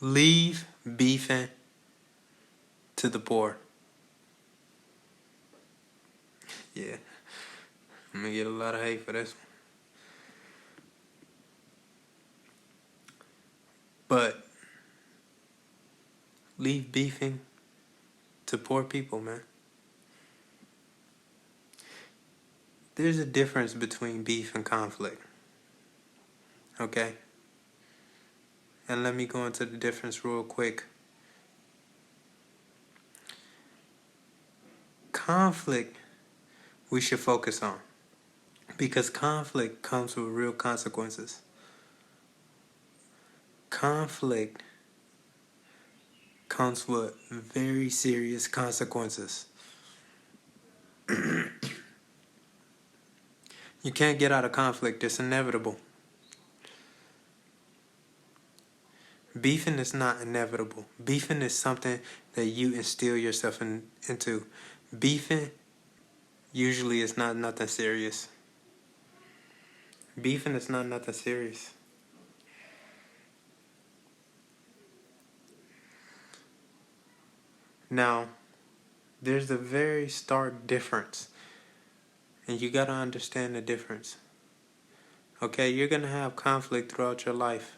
Leave beefing to the poor. Yeah, I'm gonna get a lot of hate for this one. But leave beefing to poor people, man. There's a difference between beef and conflict. Okay? And let me go into the difference real quick. Conflict we should focus on, because conflict comes with real consequences. Conflict comes with very serious consequences. You can't get out of conflict, it's inevitable. Beefing is not inevitable. Beefing is something that you instill yourself into. Beefing usually is not nothing serious. Beefing is not nothing serious. Now, there's a very stark difference, and you gotta understand the difference. Okay, you're gonna have conflict throughout your life.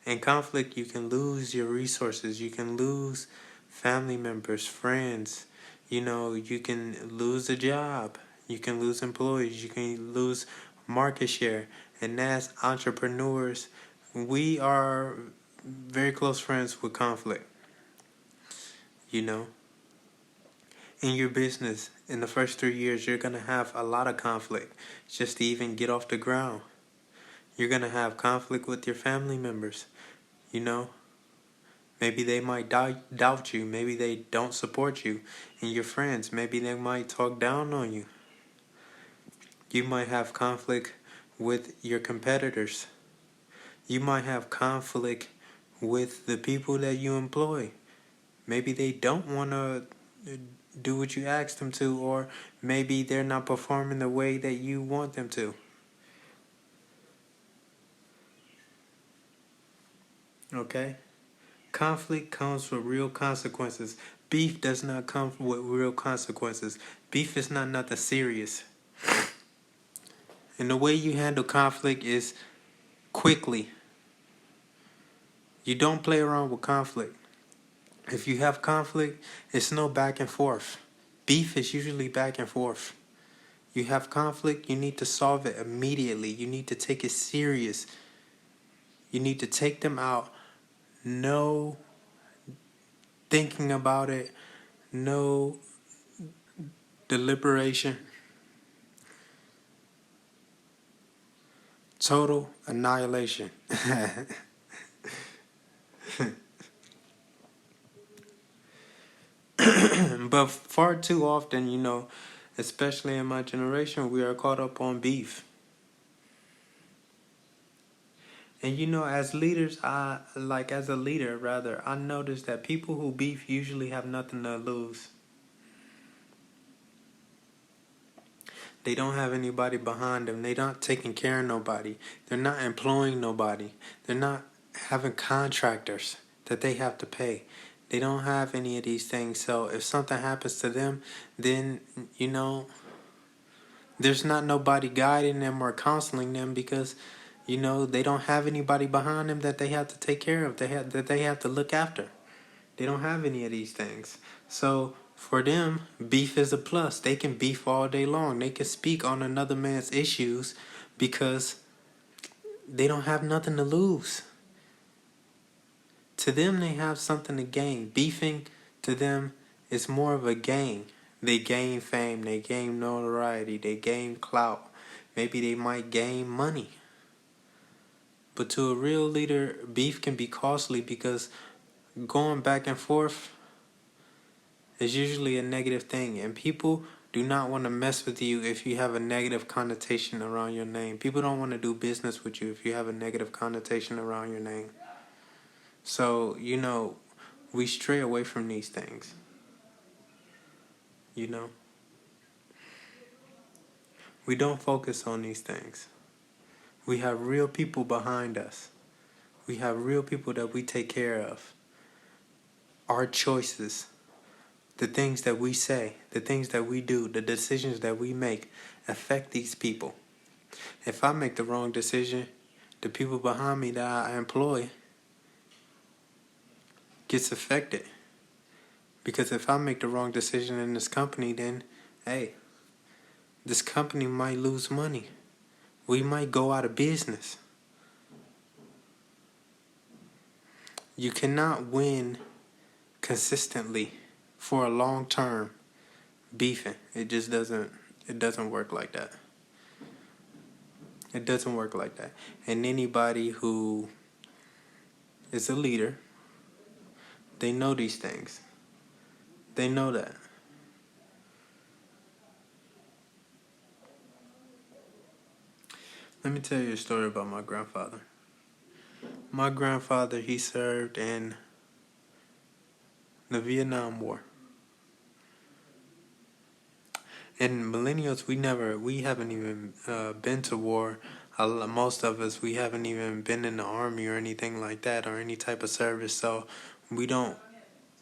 In conflict, you can lose your resources, you can lose family members, friends, you can lose a job, you can lose employees, you can lose market share. And as entrepreneurs, we are very close friends with conflict. In your business, in the first 3 years, you're going to have a lot of conflict just to even get off the ground. You're going to have conflict with your family members. Maybe they might doubt you. Maybe they don't support you. And your friends, maybe they might talk down on you. You might have conflict with your competitors. You might have conflict with the people that you employ. Maybe they don't want to do what you ask them to, or maybe they're not performing the way that you want them to. Okay? Conflict comes with real consequences. Beef does not come with real consequences. Beef is not nothing serious. And the way you handle conflict is quickly. You don't play around with conflict. If you have conflict, it's no back and forth. Beef is usually back and forth. You have conflict, you need to solve it immediately. You need to take it serious. You need to take them out. No thinking about it. No deliberation. Total annihilation. But far too often, especially in my generation, we are caught up on beef. And as leaders, as a leader, rather, I noticed that people who beef usually have nothing to lose. They don't have anybody behind them. They're not taking care of nobody. They're not employing nobody. They're not having contractors that they have to pay. They don't have any of these things. So if something happens to them, then, there's not nobody guiding them or counseling them, because they don't have anybody behind them that they have to take care of, that they have to look after. They don't have any of these things. So for them, beef is a plus. They can beef all day long. They can speak on another man's issues because they don't have nothing to lose. To them, they have something to gain. Beefing to them is more of a gain. They gain fame, they gain notoriety, they gain clout. Maybe they might gain money. But to a real leader, beef can be costly, because going back and forth is usually a negative thing. And people do not want to mess with you if you have a negative connotation around your name. People don't want to do business with you if you have a negative connotation around your name. So, we stray away from these things. We don't focus on these things. We have real people behind us. We have real people that we take care of. Our choices, the things that we say, the things that we do, the decisions that we make affect these people. If I make the wrong decision, the people behind me that I employ gets affected. Because if I make the wrong decision in this company, then, hey, this company might lose money. We might go out of business. You cannot win consistently for a long term beefing. It just doesn't work like that. It doesn't work like that. And anybody who is a leader, they know these things. They know that. Let me tell you a story about my grandfather. My grandfather, he served in the Vietnam War. And millennials, we haven't even been to war. Most of us, we haven't even been in the army or anything like that, or any type of service. So we don't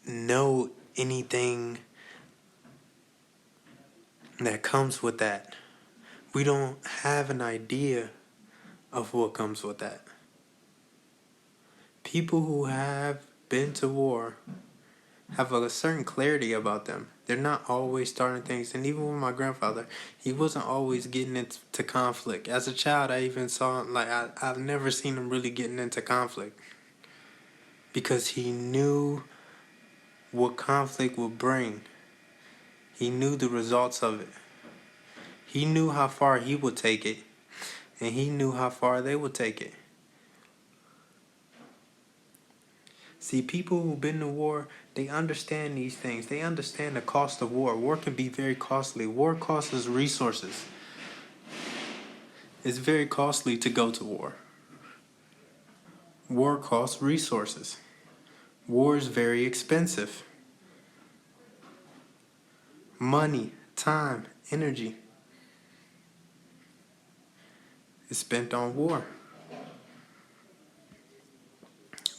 know anything that comes with that. We don't have an idea of what comes with that. People who have been to war have a certain clarity about them. They're not always starting things. And even with my grandfather, he wasn't always getting into conflict. As a child, I even saw, I've never seen him really getting into conflict. Because he knew what conflict would bring. He knew the results of it. He knew how far he would take it. And he knew how far they would take it. See, people who've been to war, they understand these things. They understand the cost of war. War can be very costly. War costs us resources. It's very costly to go to war. War costs resources. War is very expensive. Money, time, energy is spent on war.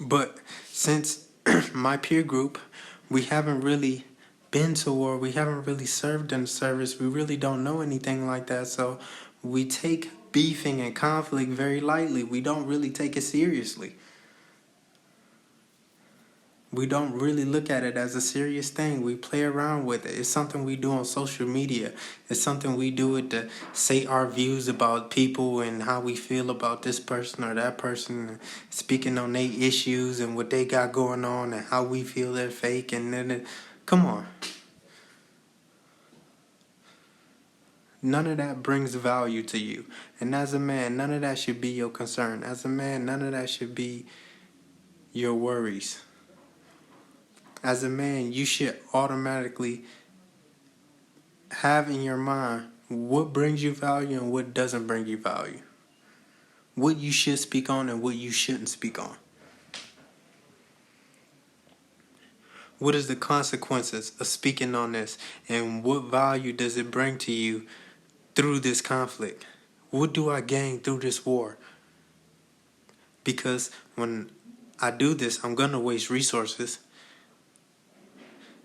But since my peer group, we haven't really been to war, we haven't really served in service, we really don't know anything like that, so we take beefing and conflict very lightly. We don't really take it seriously. We don't really look at it as a serious thing. We play around with it. It's something we do on social media. It's something we do it to say our views about people and how we feel about this person or that person, speaking on their issues and what they got going on and how we feel they're fake. And then, come on. None of that brings value to you. And as a man, none of that should be your concern. As a man, none of that should be your worries. As a man, you should automatically have in your mind what brings you value and what doesn't bring you value. What you should speak on and what you shouldn't speak on. What is the consequences of speaking on this, and what value does it bring to you through this conflict? What do I gain through this war? Because when I do this, I'm going to waste resources.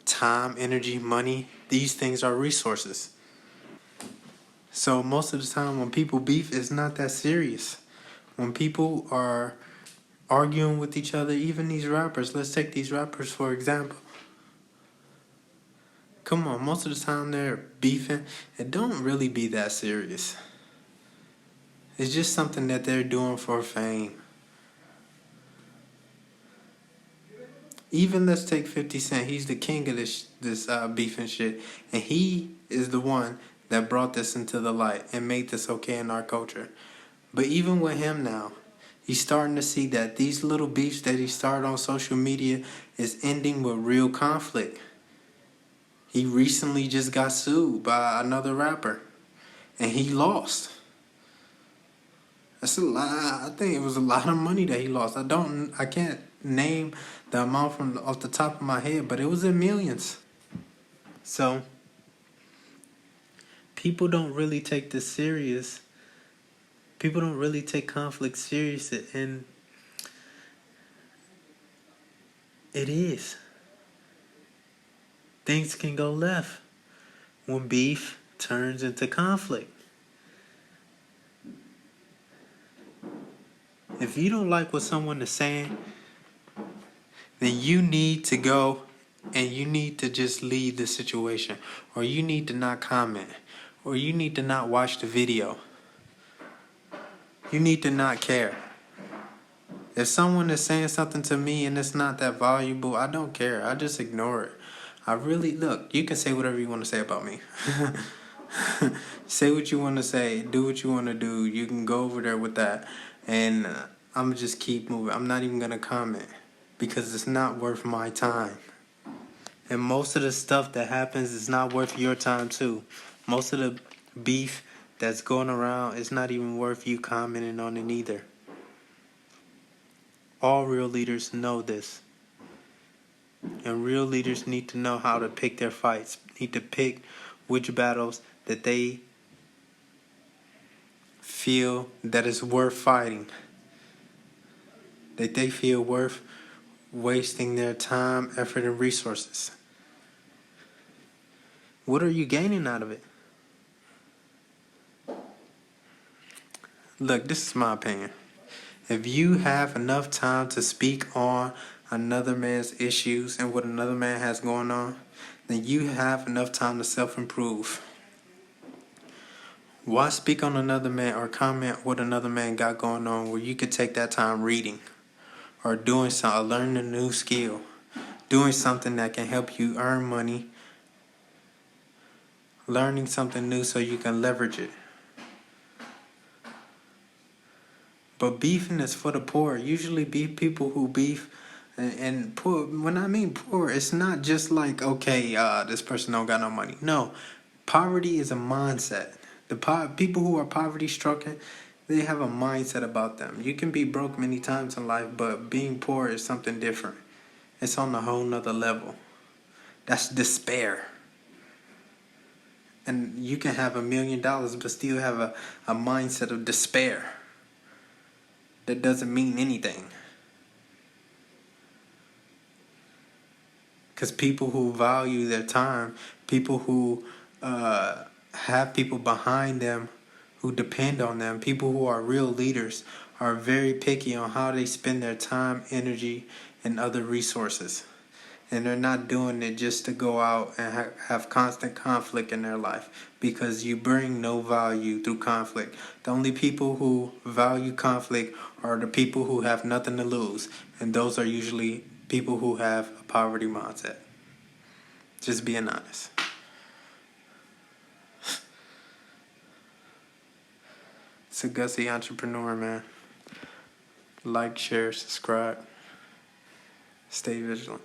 Time, energy, money, these things are resources. So most of the time when people beef, it's not that serious. When people are arguing with each other, even these rappers, let's take these rappers for example. Come on, most of the time they're beefing, it don't really be that serious. It's just something that they're doing for fame. Even let's take 50 Cent. He's the king of this beef and shit. And he is the one that brought this into the light and made this okay in our culture. But even with him now, he's starting to see that these little beefs that he started on social media is ending with real conflict. He recently just got sued by another rapper. And he lost. That's a lot. I think it was a lot of money that he lost. I can't name the amount from off the top of my head, but it was in millions. So people don't really take this serious. People don't really take conflict serious, and It is. Things can go left when beef turns into conflict. If you don't like what someone is saying, then you need to go and you need to just leave the situation, or you need to not comment, or you need to not watch the video. You need to not care. If someone is saying something to me and it's not that valuable, I don't care. I just ignore it. I really, look, you can say whatever you want to say about me. Say what you want to say, do what you want to do. You can go over there with that, and I'm going to just keep moving. I'm not even going to comment because it's not worth my time. And most of the stuff that happens is not worth your time too. Most of the beef that's going around is not even worth you commenting on it either. All real leaders know this. And real leaders need to know how to pick their fights, need to pick which battles that they feel that is worth fighting, that they feel worth wasting their time, effort, and resources. What are you gaining out of it? Look, this is my opinion. If you have enough time to speak on another man's issues and what another man has going on, then you have enough time to self-improve. Why speak on another man or comment what another man got going on where you could take that time reading or doing something, learning a new skill, doing something that can help you earn money, learning something new so you can leverage it. But beefing is for the poor. Usually people who beef and poor, when I mean poor, it's not just like, okay, this person don't got no money. No, poverty is a mindset. People who are poverty-stricken, they have a mindset about them. You can be broke many times in life, but being poor is something different. It's on a whole nother level. That's despair. And you can have $1 million, but still have a mindset of despair. That doesn't mean anything. Because people who value their time, people who have people behind them who depend on them, people who are real leaders, are very picky on how they spend their time, energy, and other resources. And they're not doing it just to go out and have constant conflict in their life, because you bring no value through conflict. The only people who value conflict are the people who have nothing to lose, and those are usually people who have a poverty mindset. Just being honest. It's a gutsy entrepreneur, man. Like, share, subscribe. Stay vigilant.